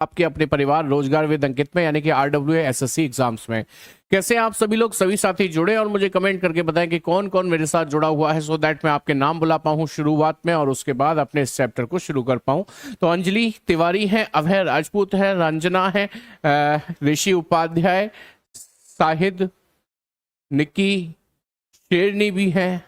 आपके अपने परिवार रोजगार विद अंकित में यानी कि RWA SSC एग्जाम्स में। कैसे आप सभी लोग सभी साथी जुड़े और मुझे कमेंट करके बताएं कि कौन कौन मेरे साथ जुड़ा हुआ है, सो दैट मैं आपके नाम बुला पाऊं शुरुआत में और उसके बाद अपने इस चैप्टर को शुरू कर पाऊं। तो अंजलि तिवारी है, अभय राजपूत है, रंजना है, ऋषि उपाध्याय, साहिद, निक्की, शेरनी भी है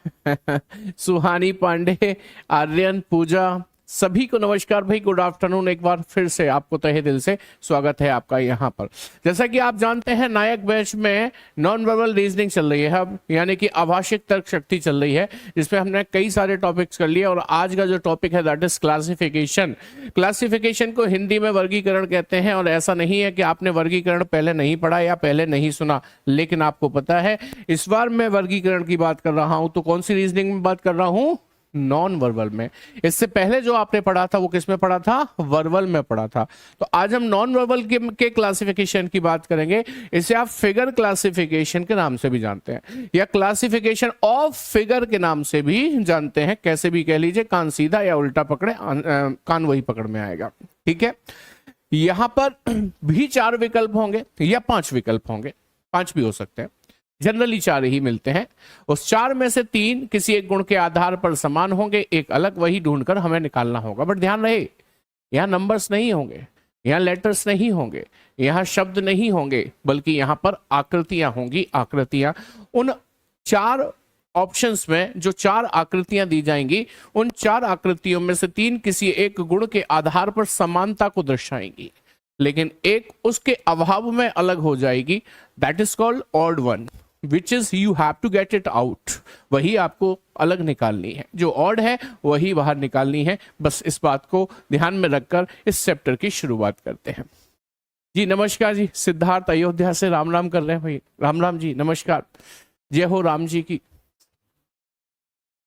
सुहानी पांडे, आर्यन, पूजा, सभी को नमस्कार भाई, गुड आफ्टरनून। एक बार फिर से आपको तहे दिल से स्वागत है आपका यहाँ पर। जैसा कि आप जानते हैं नायक बैच में नॉन वर्बल रीजनिंग चल रही है अब, यानी कि आभाषिक तर्क शक्ति चल रही है, जिसमें हमने कई सारे टॉपिक्स कर लिए और आज का जो टॉपिक है दैट इज क्लासिफिकेशन। क्लासिफिकेशन को हिंदी में वर्गीकरण कहते हैं और ऐसा नहीं है कि आपने वर्गीकरण पहले नहीं पढ़ा या पहले नहीं सुना, लेकिन आपको पता है इस बार मैं वर्गीकरण की बात कर रहा हूं तो कौन सी रीजनिंग में बात कर रहा हूं, नॉन वर्बल में। इससे पहले जो आपने पढ़ा था वो किस में पढ़ा था, वर्बल में पढ़ा था। तो आज हम नॉन वर्बल के क्लासिफिकेशन की बात करेंगे। इसे आप फिगर क्लासिफिकेशन के नाम से भी जानते हैं या क्लासिफिकेशन ऑफ फिगर के नाम से भी जानते हैं, कैसे भी कह लीजिए, कान सीधा या उल्टा पकड़े कान वही पकड़ में आएगा। ठीक है, यहां पर भी 4 विकल्प होंगे या 5 विकल्प होंगे, 5 भी हो सकते हैं, जनरली 4 ही मिलते हैं। उस 4 में से 3 किसी एक गुण के आधार पर समान होंगे, एक अलग, वही ढूंढकर हमें निकालना होगा। बट ध्यान रहे यहां नंबर्स नहीं होंगे, यहां लेटर्स नहीं होंगे, यहां शब्द नहीं होंगे, बल्कि यहां पर आकृतियां होंगी। आकृतियां, उन 4 ऑप्शंस में जो 4 आकृतियां दी जाएंगी, उन 4 आकृतियों में से 3 किसी एक गुण के आधार पर समानता को दर्शाएंगी, लेकिन एक उसके अभाव में अलग हो जाएगी। That is called odd one, which is you have to get it out. वही आपको अलग निकालनी है, जो ऑड है वही बाहर निकालनी है। बस इस बात को ध्यान में रखकर इस चैप्टर की शुरुआत करते हैं। जी नमस्कार जी, सिद्धार्थ अयोध्या से राम राम कर रहे हैं भाई, राम राम जी, नमस्कार, जय हो राम जी की।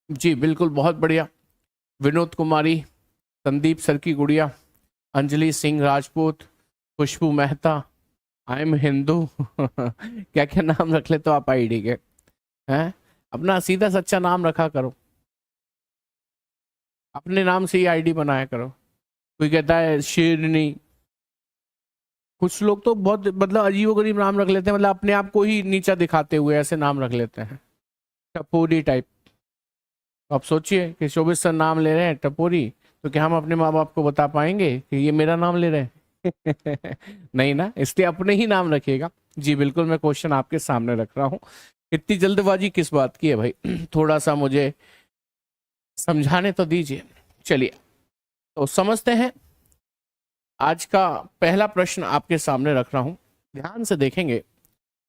जी बिल्कुल, बहुत बढ़िया। विनोद कुमारी, संदीप सर की गुड़िया, अंजलि सिंह राजपूत, खुशबू मेहता, आई एम हिंदू क्या क्या नाम रख ले तो आप आईडी के हैं, अपना सीधा सच्चा नाम रखा करो, अपने नाम से ही आईडी बनाया करो। कोई कहता है शेरनी, कुछ लोग तो बहुत मतलब अजीबोगरीब नाम रख लेते हैं, मतलब अपने आप को ही नीचा दिखाते हुए ऐसे नाम रख लेते हैं, टपोरी टाइप। आप सोचिए कि 24 सर नाम ले रहे हैं टपोरी, तो क्या हम अपने माँ बाप को बता पाएंगे कि ये मेरा नाम ले रहे हैं नहीं ना, इसलिए अपने ही नाम रखिएगा। जी बिल्कुल, मैं क्वेश्चन आपके सामने रख रहा हूं। इतनी जल्दबाजी किस बात की है भाई, थोड़ा सा मुझे समझाने तो दीजिए। चलिए तो समझते हैं। आज का पहला प्रश्न आपके सामने रख रहा हूं, ध्यान से देखेंगे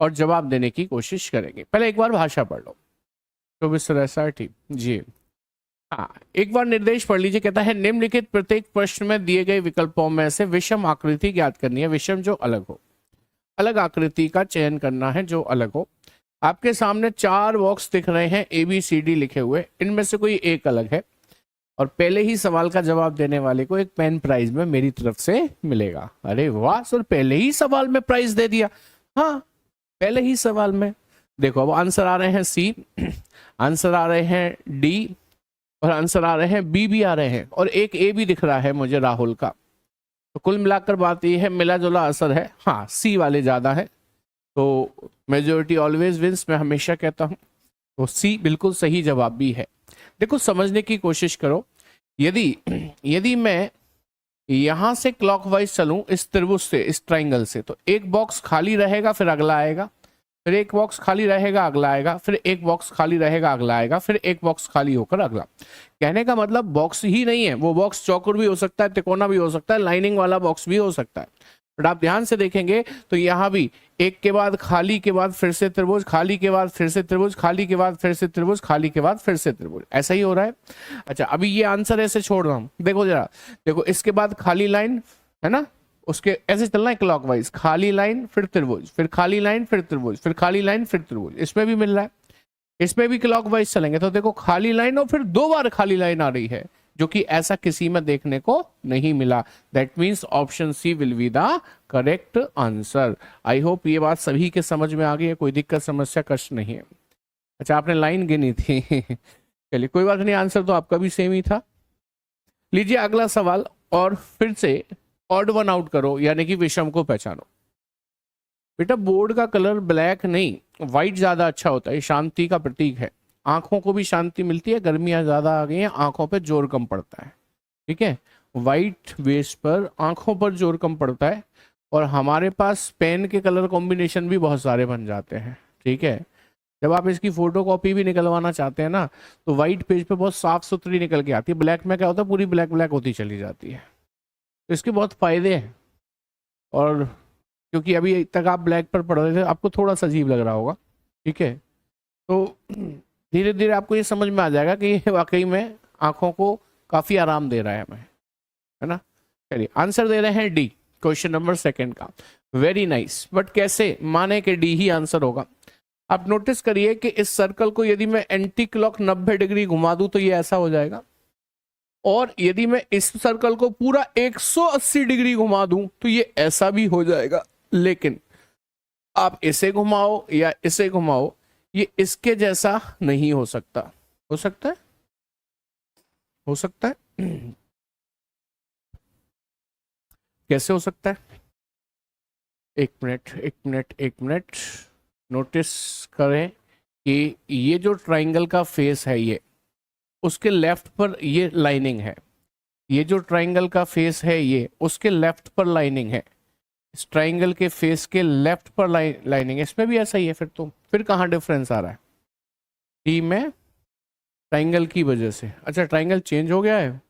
और जवाब देने की कोशिश करेंगे। पहले एक बार भाषा पढ़ लो, 24 जी हाँ, एक बार निर्देश पढ़ लीजिए। कहता है निम्नलिखित प्रत्येक प्रश्न में दिए गए विकल्पों में से विषम आकृति ज्ञात करनी है। विषम जो अलग हो, अलग आकृति का चयन करना है जो अलग हो। आपके सामने 4 बॉक्स दिख रहे हैं ABCD लिखे हुए, इनमें से कोई एक अलग है और पहले ही सवाल का जवाब देने वाले को एक पेन प्राइज में मेरी तरफ से मिलेगा। अरे वाह सर, पहले ही सवाल में प्राइज दे दिया। हाँ, पहले ही सवाल में। देखो अब आंसर आ रहे हैं C, आंसर आ रहे हैं D और आंसर आ रहे हैं B भी आ रहे हैं और एक A भी दिख रहा है मुझे राहुल का। तो कुल मिलाकर बात ये है, मिला जुला असर है। हाँ, C वाले ज्यादा है, तो मेजोरिटी ऑलवेज विंस, मैं हमेशा कहता हूं। तो C बिल्कुल सही जवाब भी है। देखो समझने की कोशिश करो, यदि मैं यहां से क्लॉकवाइज चलूं इस त्रिभुज से, इस ट्राइंगल से, तो एक बॉक्स खाली रहेगा फिर अगला आएगा, फिर एक बॉक्स खाली रहेगा अगला आएगा, फिर एक बॉक्स खाली रहेगा अगला आएगा, फिर एक बॉक्स खाली होकर अगला। कहने का मतलब बॉक्स ही नहीं है, वो बॉक्स चौकोर भी हो सकता है, तिकोना भी हो सकता है, लाइनिंग वाला बॉक्स भी हो सकता है। बट आप ध्यान से देखेंगे तो यहाँ भी एक के बाद खाली के बाद फिर से त्रिभुज, खाली के बाद फिर से त्रिभुज, खाली के बाद फिर से त्रिभुज, खाली के बाद फिर से त्रिभुज, ऐसा ही हो रहा है। अच्छा, अभी ये आंसर ऐसे छोड़ रहा हूं, देखो जरा, देखो इसके बाद खाली लाइन है ना, उसके ऐसे चलना है क्लॉकवाइज, खाली लाइन फिर त्रिभुज, फिर खाली लाइन फिर त्रिभुज, फिर खाली लाइन फिर त्रिभुज। इसमें भी मिल रहा है, इसमें भी क्लॉकवाइज चलेंगे तो देखो खाली लाइन और फिर 2 बार खाली लाइन आ रही है, जो कि ऐसा किसी में देखने को नहीं मिला। That means option C will be the correct answer. I hope ये बात सभी के समझ में आ गई है, कोई दिक्कत समस्या कष्ट नहीं है। अच्छा, आपने लाइन गिनी थी चलिए कोई बात नहीं, आंसर तो आपका भी सेम ही था। लीजिए अगला सवाल, और फिर से ऑड वन आउट करो, यानी कि विषम को पहचानो। बेटा बोर्ड का कलर ब्लैक नहीं, व्हाइट ज्यादा अच्छा होता है, शांति का प्रतीक है, आंखों को भी शांति मिलती है, गर्मियां ज्यादा आ गई हैं, आंखों पर जोर कम पड़ता है, ठीक है। व्हाइट बेस पर आंखों पर जोर कम पड़ता है, और हमारे पास पेन के कलर कॉम्बिनेशन भी बहुत सारे बन जाते हैं, ठीक है। जब आप इसकी फोटो कॉपी भी निकलवाना चाहते हैं ना, तो व्हाइट पेज पे बहुत साफ सुथरी निकल के आती है, ब्लैक में क्या होता है पूरी ब्लैक ब्लैक होती चली जाती है। तो इसके बहुत फायदे हैं, और क्योंकि अभी तक आप ब्लैक पर पढ़ रहे थे, आपको थोड़ा सा अजीब लग रहा होगा, ठीक है। तो धीरे धीरे आपको ये समझ में आ जाएगा कि ये वाकई में आंखों को काफी आराम दे रहा है हमें, है ना। चलिए आंसर दे रहे हैं डी, क्वेश्चन नंबर सेकंड का। वेरी नाइस, बट कैसे माने कि डी ही आंसर होगा। आप नोटिस करिए कि इस सर्कल को यदि मैं एंटी क्लॉक 90 डिग्री घुमा दूं तो ये ऐसा हो जाएगा, और यदि मैं इस सर्कल को पूरा 180 डिग्री घुमा दूं तो ये ऐसा भी हो जाएगा। लेकिन आप इसे घुमाओ या इसे घुमाओ, ये इसके जैसा नहीं हो सकता। हो सकता है, हो सकता है कैसे हो सकता है? एक मिनट एक मिनट एक मिनट, नोटिस करें कि ये जो ट्राइंगल का फेस है, ये उसके लेफ्ट पर ये लाइनिंग है, ये जो ट्राइंगल का फेस है ये उसके लेफ्ट पर लाइनिंग है, इस ट्राइंगल के फेस के लेफ्ट पर लाइनिंग है, इसमें भी ऐसा ही है। फिर कहाँ डिफरेंस आ रहा है? टी में ट्राइंगल की वजह से। अच्छा ट्राइंगल चेंज हो गया है।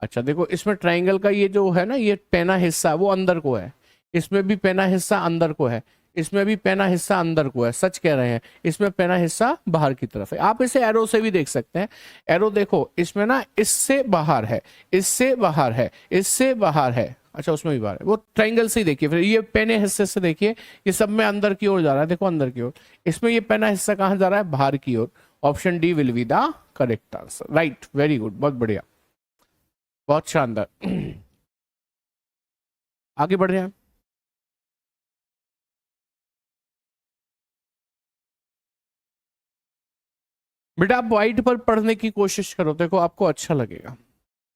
अच्छा देखो, इसमें ट्राइंगल का ये जो है ना, ये पैना हिस्सा वो अंदर को है, इसमें भी पैना हिस्सा अंदर को है, इसमें भी पैना हिस्सा अंदर को है, सच कह रहे हैं, इसमें पैना हिस्सा बाहर की तरफ है। आप इसे एरो से भी देख सकते हैं। एरो देखो, इसमें ना इससे बाहर है, इससे बाहर है, इससे बाहर है, अच्छा उसमें भी बाहर है। वो ट्राइंगल से ही देखिए, फिर ये पैने हिस्से से देखिए, ये सब में अंदर की ओर जा रहा है, देखो अंदर की ओर। इसमें ये पैना हिस्सा कहाँ जा रहा है? बाहर की ओर। Option D will be the correct answer. Right, very good, बहुत बढ़िया, बहुत शानदार। आगे बढ़ रहे हैं। बेटा आप व्हाइट पर पढ़ने की कोशिश करो, देखो आपको अच्छा लगेगा,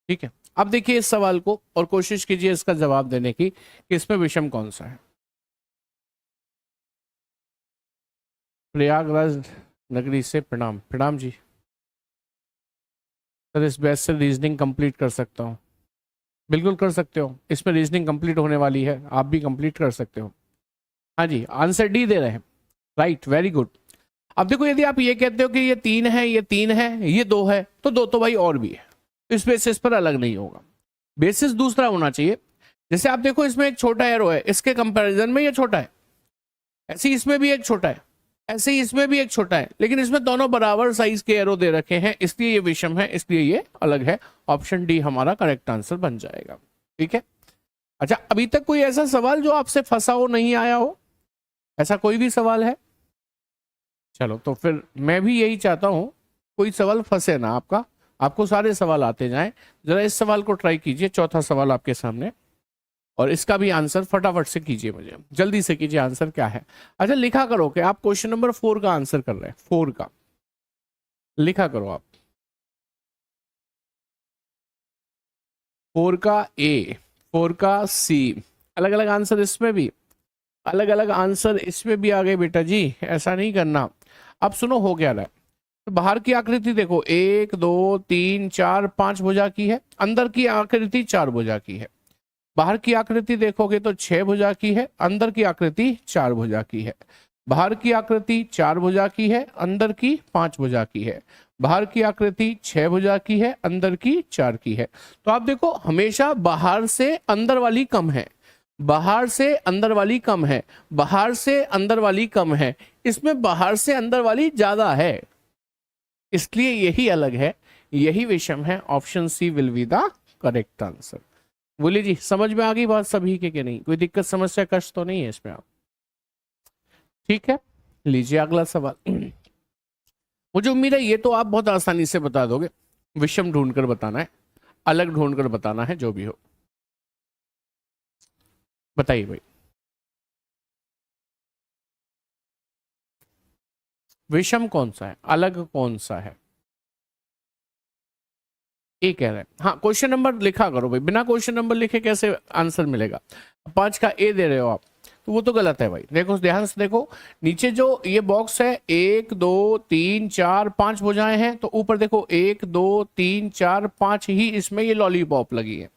ठीक है। अब देखिए इस सवाल को और कोशिश कीजिए इसका जवाब देने की कि इसमें विषम कौन सा है। प्रयागराज नगरी से प्रणाम। प्रणाम जी। सर इस बैच से रीजनिंग कंप्लीट कर सकता हूँ? बिल्कुल कर सकते हो, इसमें रीजनिंग कंप्लीट होने वाली है, आप भी कंप्लीट कर सकते हो। हाँ जी, आंसर डी दे रहे हैं। Right, very good. अब देखो, यदि आप ये कहते हो कि ये तीन है, ये तीन है, ये दो है, तो दो तो भाई और भी है, तो इस बेसिस पर अलग नहीं होगा, बेसिस दूसरा होना चाहिए। जैसे आप देखो, इसमें एक छोटा एरो है, इसके कंपैरिजन में ये छोटा है, ऐसे ही इसमें भी एक छोटा है, ऐसे ही इसमें भी एक छोटा है, लेकिन इसमें दोनों बराबर साइज के एरो दे रखे हैं, इसलिए ये विषम है, इसलिए ये अलग है। ऑप्शन डी हमारा करेक्ट आंसर बन जाएगा, ठीक है। अच्छा, अभी तक कोई ऐसा सवाल जो आपसे फंसा हो, नहीं आया हो, ऐसा कोई भी सवाल है? चलो तो फिर मैं भी यही चाहता हूं, कोई सवाल फंसे ना आपका, आपको सारे सवाल आते जाएं। जरा इस सवाल को ट्राई कीजिए, चौथा सवाल आपके सामने, और इसका भी आंसर फटाफट से कीजिए, मुझे जल्दी से कीजिए, आंसर क्या है। अच्छा लिखा करो कि आप क्वेश्चन नंबर 4 का आंसर कर रहे हैं, 4 का लिखा करो आप, 4 का ए, 4 का सी, अलग अलग आंसर इसमें भी, अलग अलग आंसर इसमें भी आ गए बेटा जी, ऐसा नहीं करना। अब सुनो हो क्या रहा है, तो बाहर की आकृति देखो, 1 2 3 4 5 भुजा की है, अंदर की आकृति 4 भुजा की है। बाहर की आकृति देखोगे तो 6 भुजा की है, अंदर की आकृति 4 भुजा की है। बाहर की आकृति 4 भुजा की है, अंदर की 5 भुजा की है। बाहर की आकृति 6 भुजा की है, अंदर की 4 की है। तो आप देखो, हमेशा बाहर से अंदर वाली कम है, बाहर से अंदर वाली कम है, बाहर से अंदर वाली कम है, इसमें बाहर से अंदर वाली ज्यादा है, इसलिए यही अलग है, यही विषम है। Option C will be the correct answer. बोलिए जी, समझ में आ गई बात सभी के नहीं? कोई दिक्कत समस्या कष्ट तो नहीं है इसमें आप? ठीक है, लीजिए अगला सवाल। मुझे उम्मीद है ये तो आप बहुत आसानी से बता दोगे, विषम ढूंढकर बताना है, अलग ढूंढकर बताना है, जो भी हो बताइए भाई। विषम कौन सा है, अलग कौन सा है? ए कह रहे हैं। हाँ, क्वेश्चन नंबर लिखा करो भाई, बिना क्वेश्चन नंबर लिखे कैसे आंसर मिलेगा। 5 का ए दे रहे हो आप, तो वो तो गलत है भाई। देखो ध्यान से देखो, नीचे जो ये बॉक्स है 1 2 3 4 5 भुजाएं हैं, तो ऊपर देखो 1 2 3 4 5 ही इसमें ये लॉलीपॉप लगी है।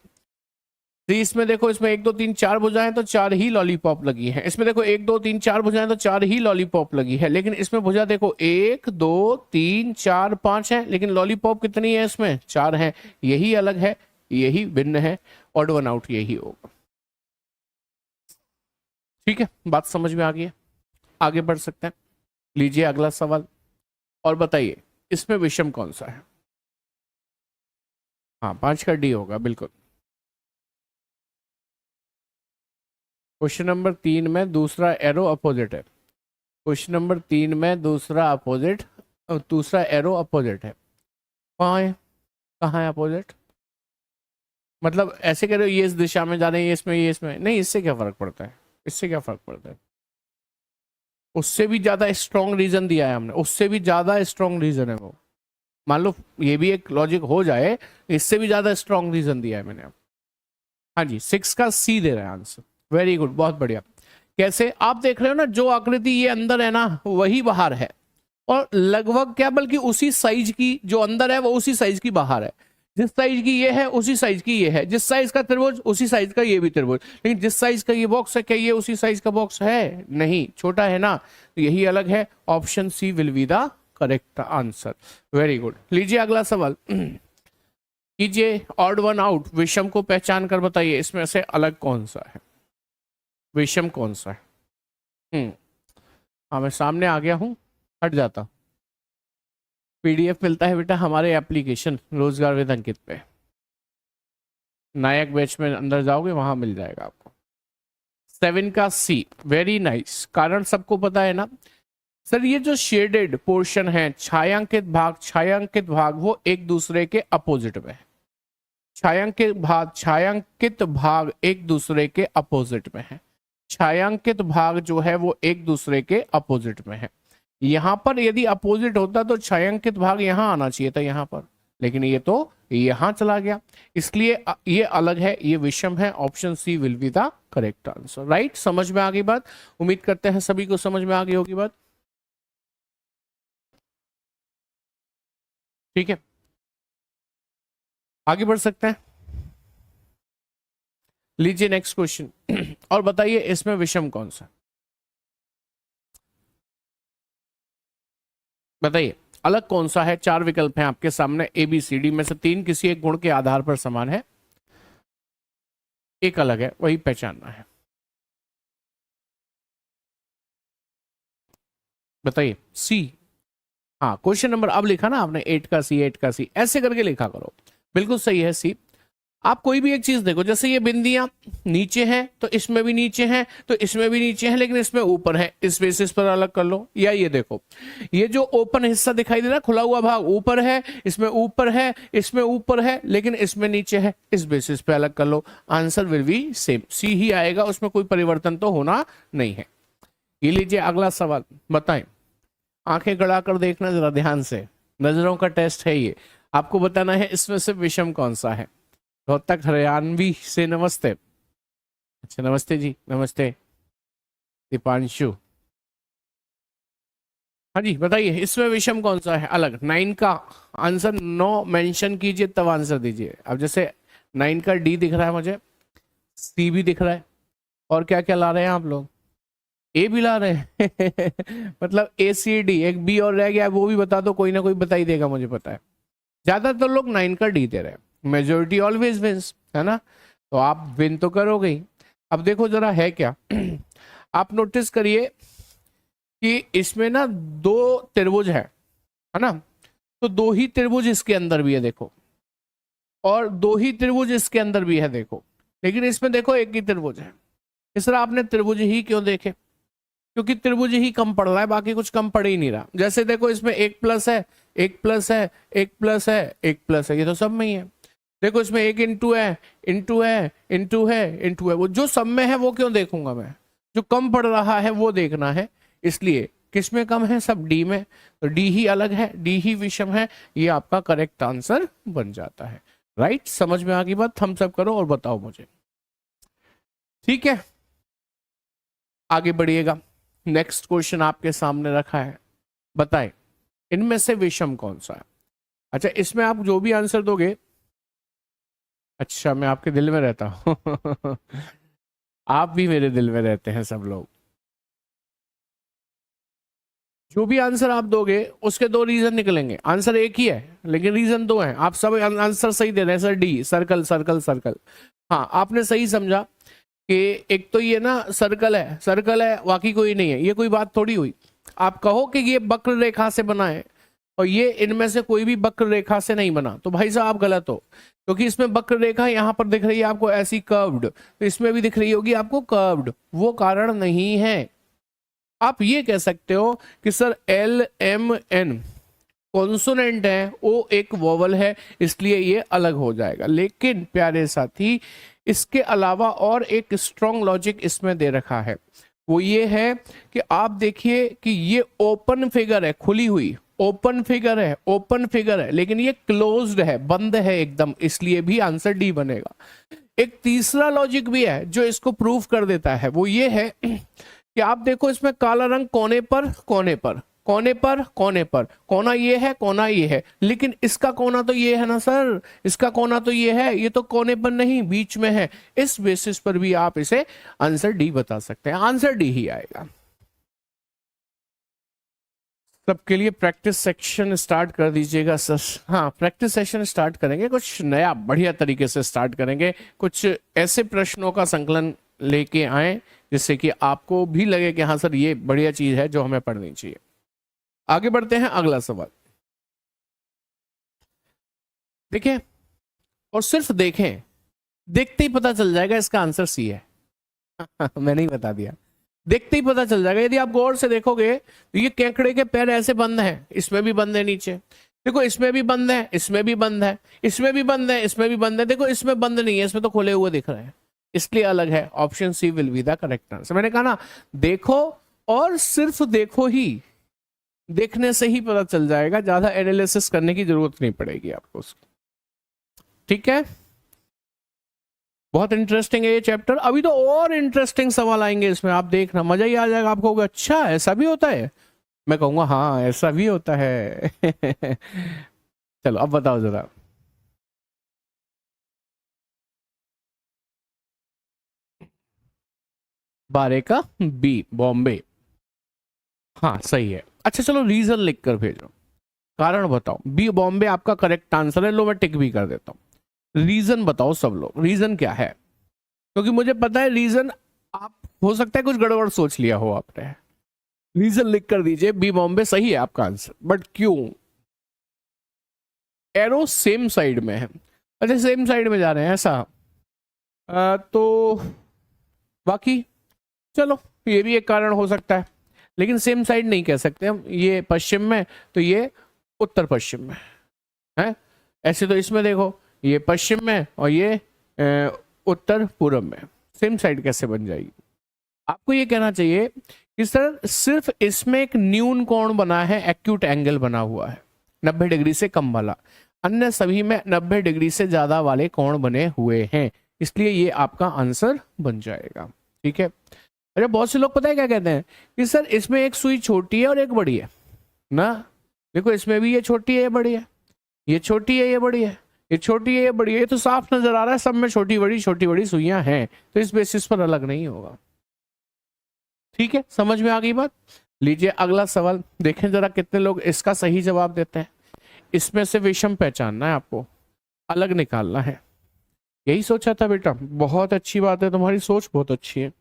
तो इसमें देखो, इसमें 1 2 3 4 भुजाएं, तो 4 ही लॉलीपॉप लगी है। इसमें देखो 1 2 3 4 भुजाएं, तो 4 ही लॉलीपॉप लगी है। लेकिन इसमें भुजा देखो 1 2 3 4 5 है, लेकिन लॉलीपॉप कितनी है इसमें? 4 है। यही अलग है, यही भिन्न है, ऑड वन आउट यही होगा। ठीक है, बात समझ में आ गई है, आगे बढ़ सकते हैं। लीजिए अगला सवाल और बताइए इसमें विषम कौन सा है। हाँ, 5 का डी होगा बिल्कुल। क्वेश्चन नंबर 3 में दूसरा एरो अपोजिट है। क्वेश्चन नंबर 3 में दूसरा एरो अपोजिट है। कहाँ है? कहाँ है अपोजिट? मतलब ऐसे कह रहे हो ये इस दिशा में जा रहे हैं, ये इसमें, ये इसमें नहीं, इससे क्या फर्क पड़ता है? इससे क्या फर्क पड़ता है? उससे भी ज्यादा स्ट्रॉन्ग रीजन दिया है हमने, उससे भी ज्यादा स्ट्रॉन्ग रीजन है वो। मान लो ये भी एक लॉजिक हो जाए, इससे भी ज्यादा स्ट्रॉन्ग रीजन दिया है मैंने। हाँ जी, 6 का सी दे रहा है आंसर। वेरी गुड, बहुत बढ़िया। कैसे? आप देख रहे हो ना, जो आकृति ये अंदर है ना वही बाहर है, और लगभग क्या बल्कि उसी साइज की जो अंदर है वो उसी साइज की बाहर है। जिस साइज की ये है उसी साइज की ये है, जिस साइज का त्रिभुज उसी साइज का ये भी त्रिभुज। लेकिन जिस साइज का ये बॉक्स है, क्या ये उसी साइज का बॉक्स है? नहीं, छोटा है ना, तो यही अलग है। Option C will be the correct answer. Very good. लीजिए अगला सवाल कीजिए। ऑड वन आउट, विषम को पहचान कर बताइए इसमें से अलग कौन सा है, विषम कौन सा है। हाँ, मैं सामने आ गया हूँ, हट जाता। पीडीएफ मिलता है बेटा हमारे एप्लीकेशन रोजगार विद अंकित पे, नायक बैच में अंदर जाओगे वहां मिल जाएगा आपको। 7 का सी, वेरी नाइस। कारण सबको पता है ना सर, ये जो शेडेड पोर्शन है, छायांकित भाग वो एक दूसरे के अपोजिट में है। छायांकित भाग एक दूसरे के अपोजिट में है। छायांकित भाग जो है वो एक दूसरे के अपोजिट में है। यहां पर यदि अपोजिट होता तो छायांकित भाग यहां आना चाहिए था, यहां पर, लेकिन ये तो यहां चला गया, इसलिए ये अलग है, ये विषम है। Option C will be the correct answer. Right, समझ में आ गई बात? उम्मीद करते हैं सभी को समझ में आ गई होगी बात। ठीक है, आगे बढ़ सकते हैं। लीजिए नेक्स्ट क्वेश्चन और बताइए इसमें विषम कौन सा। बताइए अलग कौन सा है। 4 विकल्प हैं आपके सामने, ए बी सी डी में से 3 किसी एक गुण के आधार पर समान है, एक अलग है, वही पहचानना है। बताइए सी। हाँ, क्वेश्चन नंबर अब लिखा ना आपने 8 का सी, 8 का सी, ऐसे करके लिखा करो। बिल्कुल सही है सी। आप कोई भी एक चीज देखो, जैसे ये बिंदियां नीचे हैं तो इसमें भी नीचे हैं, तो इसमें भी नीचे हैं, लेकिन इसमें ऊपर है, इस बेसिस पर अलग कर लो। या ये देखो, ये जो ओपन हिस्सा दिखाई दे रहा है, खुला हुआ भाग ऊपर है, इसमें ऊपर है, इसमें ऊपर है, लेकिन इसमें नीचे है, इस बेसिस पे अलग कर लो। आंसर विल बी सेम, सी ही आएगा, उसमें कोई परिवर्तन तो होना नहीं है। ये लीजिए अगला सवाल, बताएं। आंखें गड़ा कर देखना जरा ध्यान से, नजरों का टेस्ट है ये। आपको बताना है इसमें से विषम कौन सा है। रोहतक हरियाणवी से नमस्ते। अच्छा नमस्ते जी, नमस्ते दीपांशु। हाँ जी बताइए इसमें विषम कौन सा है अलग। 9 का आंसर 9 मेंशन कीजिए तब आंसर दीजिए। अब जैसे 9 का डी दिख रहा है मुझे, सी भी दिख रहा है, और क्या क्या ला रहे हैं आप लोग? ए भी ला रहे हैं मतलब ए सी डी, एक बी और रह गया, वो भी बता दो, कोई ना कोई बता ही देगा, मुझे पता है। ज्यादातर लोग 9 का डी दे रहे हैं, मेजोरिटी ऑलवेज विंस, है ना, तो आप विन तो करोगे ही। अब देखो जरा है क्या आप नोटिस करिए कि इसमें ना 2 त्रिभुज है ना, तो 2 ही त्रिभुज इसके अंदर भी है देखो, और 2 ही त्रिभुज इसके अंदर भी है देखो, लेकिन इसमें देखो एक ही त्रिभुज है। इस तरह आपने त्रिभुज ही क्यों देखे? क्योंकि त्रिभुज ही कम पड़ रहा है, बाकी कुछ कम पड़ ही नहीं रहा। जैसे देखो इसमें 1 प्लस है, 1 प्लस है, 1 प्लस है, 1 प्लस है, ये तो सब में ही है। देखो इसमें 1 इंटू है, इंटू है, इंटू है, इंटू है, वो जो सब में है वो क्यों देखूंगा मैं? जो कम पड़ रहा है वो देखना है। इसलिए किस में कम है? सब डी में, तो डी ही अलग है, डी ही विषम है, ये आपका करेक्ट आंसर बन जाता है। राइट, समझ में आ गई बात? थम्स अप करो और बताओ मुझे। ठीक है, आगे बढ़िएगा। नेक्स्ट क्वेश्चन आपके सामने रखा है, बताएं इनमें से विषम कौन सा है? अच्छा, इसमें आप जो भी आंसर दोगे, अच्छा मैं आपके दिल में रहता हूं आप भी मेरे दिल में रहते हैं सब लोग। जो भी आंसर आप दोगे उसके दो रीजन निकलेंगे, आंसर एक ही है लेकिन रीजन दो हैं। आप सब आंसर सही दे रहे हैं sir, D circle circle circle. हाँ, आपने सही समझा कि एक तो ये ना सर्कल है, सर्कल है बाकी कोई नहीं है, ये कोई बात थोड़ी हुई। आप कहो कि ये वक्र रेखा से बना है और ये इनमें से कोई भी वक्र रेखा से नहीं बना, तो भाई साहब आप गलत हो, क्योंकि इसमें वक्र रेखा यहाँ पर दिख रही है आपको ऐसी कर्व्ड, तो इसमें भी दिख रही होगी आपको कर्व्ड, वो कारण नहीं है। आप ये कह सकते हो कि sir L M N consonant है, ओ एक वोवल है, इसलिए ये अलग हो जाएगा। लेकिन प्यारे साथी, इसके अलावा और एक स्ट्रॉन्ग लॉजिक इसमें दे रखा है, वो ये है कि आप देखिए कि ये ओपन फिगर है, खुली हुई ओपन फिगर है, ओपन फिगर है, लेकिन ये क्लोज्ड है, बंद है एकदम, इसलिए भी आंसर डी बनेगा। एक तीसरा लॉजिक भी है जो इसको प्रूव कर देता है, वो ये है कि आप देखो इसमें काला रंग कोने पर कोने पर कोने पर कोने पर, कोना ये है कोना ये है, लेकिन इसका कोना तो ये है ना सर, इसका कोना तो ये है, ये तो कोने पर नहीं बीच में है। इस बेसिस पर भी आप इसे आंसर डी बता सकते हैं, आंसर डी ही आएगा। सबके लिए प्रैक्टिस सेक्शन स्टार्ट कर दीजिएगा सर। हाँ, प्रैक्टिस सेशन स्टार्ट करेंगे, कुछ नया बढ़िया तरीके से स्टार्ट करेंगे, कुछ ऐसे प्रश्नों का संकलन लेके आए जिससे कि आपको भी लगे कि हाँ सर ये बढ़िया चीज है जो हमें पढ़नी चाहिए। आगे बढ़ते हैं, अगला सवाल देखें और सिर्फ देखें, देखते ही पता चल जाएगा इसका आंसर सी है मैंने ही बता दिया, देखते ही पता चल जाएगा। यदि आप गौर से देखोगे तो ये केकड़े के पैर ऐसे बंद हैं, इसमें भी बंद है नीचे, देखो इसमें भी बंद है, इसमें भी बंद है, इसमें भी बंद है, इसमें भी बंद है, देखो इसमें बंद नहीं है, इसमें तो खुले हुए दिख रहे हैं, इसलिए अलग है। Option C will be the correct answer. मैंने कहा ना, देखो और सिर्फ देखो ही, देखने से ही पता चल जाएगा, ज्यादा एनालिसिस करने की जरूरत नहीं पड़ेगी आपको उसकी। ठीक है, बहुत इंटरेस्टिंग है ये चैप्टर। अभी तो और इंटरेस्टिंग सवाल आएंगे इसमें, आप देखना मजा ही आ जाएगा। आपको होगा अच्छा ऐसा भी होता है, मैं कहूंगा हाँ ऐसा भी होता है चलो अब बताओ जरा। बारह का बी बॉम्बे, हाँ सही है। अच्छा चलो रीजन लिख कर भेजो, कारण बताओ। बी बॉम्बे आपका करेक्ट आंसर है, लो मैं टिक भी कर देता हूँ। रीजन बताओ सब लोग, रीजन क्या है, क्योंकि मुझे पता है रीजन आप हो सकता है कुछ गड़बड़ सोच लिया हो आपने। रीजन लिख कर दीजिए, बी बॉम्बे सही है आपका आंसर, बट क्यों? एरो सेम साइड में है, अच्छा सेम साइड में जा रहे हैं ऐसा, तो बाकी चलो ये भी एक कारण हो सकता है, लेकिन सेम साइड नहीं कह सकते हम, ये पश्चिम में तो ये उत्तर पश्चिम में है। ऐसे तो इसमें देखो ये पश्चिम में और ये उत्तर पूर्व में, सेम साइड कैसे बन जाएगी? आपको ये कहना चाहिए कि सर सिर्फ इसमें एक न्यून कोण बना है, एक्यूट एंगल बना हुआ है 90 डिग्री से कम वाला, अन्य सभी में 90 डिग्री से ज्यादा वाले कोण बने हुए हैं, इसलिए ये आपका आंसर बन जाएगा। ठीक है। अरे बहुत से लोग पता है क्या कहते हैं कि सर इसमें एक सुई छोटी है और एक बड़ी है ना, देखो इसमें भी ये छोटी है ये बड़ी है, ये छोटी है ये बड़ी है, ये छोटी है ये बड़ी है, ये तो साफ नजर आ रहा है सब में छोटी बड़ी सुइयां हैं, तो इस बेसिस पर अलग नहीं होगा। ठीक है, समझ में आ गई बात? लीजिए अगला सवाल देखें जरा कितने लोग इसका सही जवाब देते हैं। इसमें से विषम पहचानना है आपको, अलग निकालना है। यही सोचा था बेटा, बहुत अच्छी बात है, तुम्हारी सोच बहुत अच्छी है,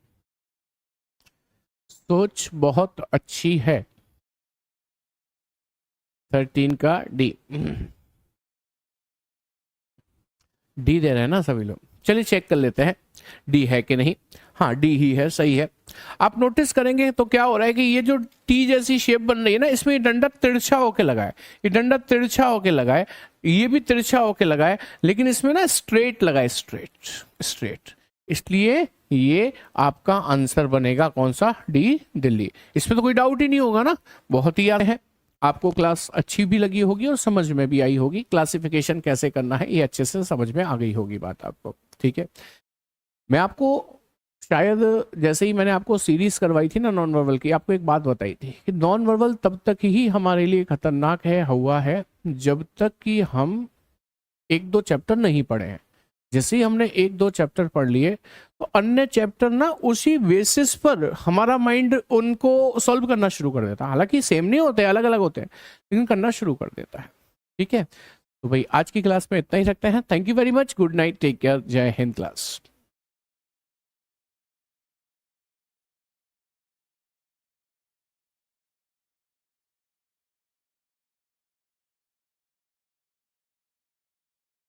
सोच बहुत अच्छी है। 13 का डी, डी दे रहे हैं ना सभी लोग, चलिए चेक कर लेते हैं डी है कि नहीं। हाँ डी ही है, सही है। आप नोटिस करेंगे तो क्या हो रहा है कि ये जो टी जैसी शेप बन रही है ना, इसमें ये डंडा तिरछा होके लगा है, ये डंडा तिरछा होके लगा है, ये भी तिरछा होके लगा है, लेकिन इसमें ना स्ट्रेट लगा है, स्ट्रेट स्ट्रेट, इसलिए ये आपका आंसर बनेगा कौन सा? डी दिल्ली। इसमें तो कोई डाउट ही नहीं होगा ना, बहुत ही याद है। आपको क्लास अच्छी भी लगी होगी और समझ में भी आई होगी, क्लासिफिकेशन कैसे करना है ये अच्छे से समझ में आ गई होगी बात आपको। ठीक है, मैं आपको शायद जैसे ही मैंने आपको सीरीज करवाई थी ना नॉन वर्बल की, आपको एक बात बताई थी कि नॉन वर्बल तब तक ही हमारे लिए खतरनाक है, हुआ है, जब तक कि हम एक दो चैप्टर नहीं पढ़े हैं। जैसे ही हमने एक दो चैप्टर पढ़ लिए तो अन्य चैप्टर ना उसी बेसिस पर हमारा माइंड उनको सॉल्व करना शुरू कर देता है। हालांकि सेम नहीं होते, अलग अलग होते हैं, लेकिन करना शुरू कर देता है। ठीक है, तो भाई आज की क्लास में इतना ही रखते हैं। Thank you very much, good night, take care, जय हिंद क्लास।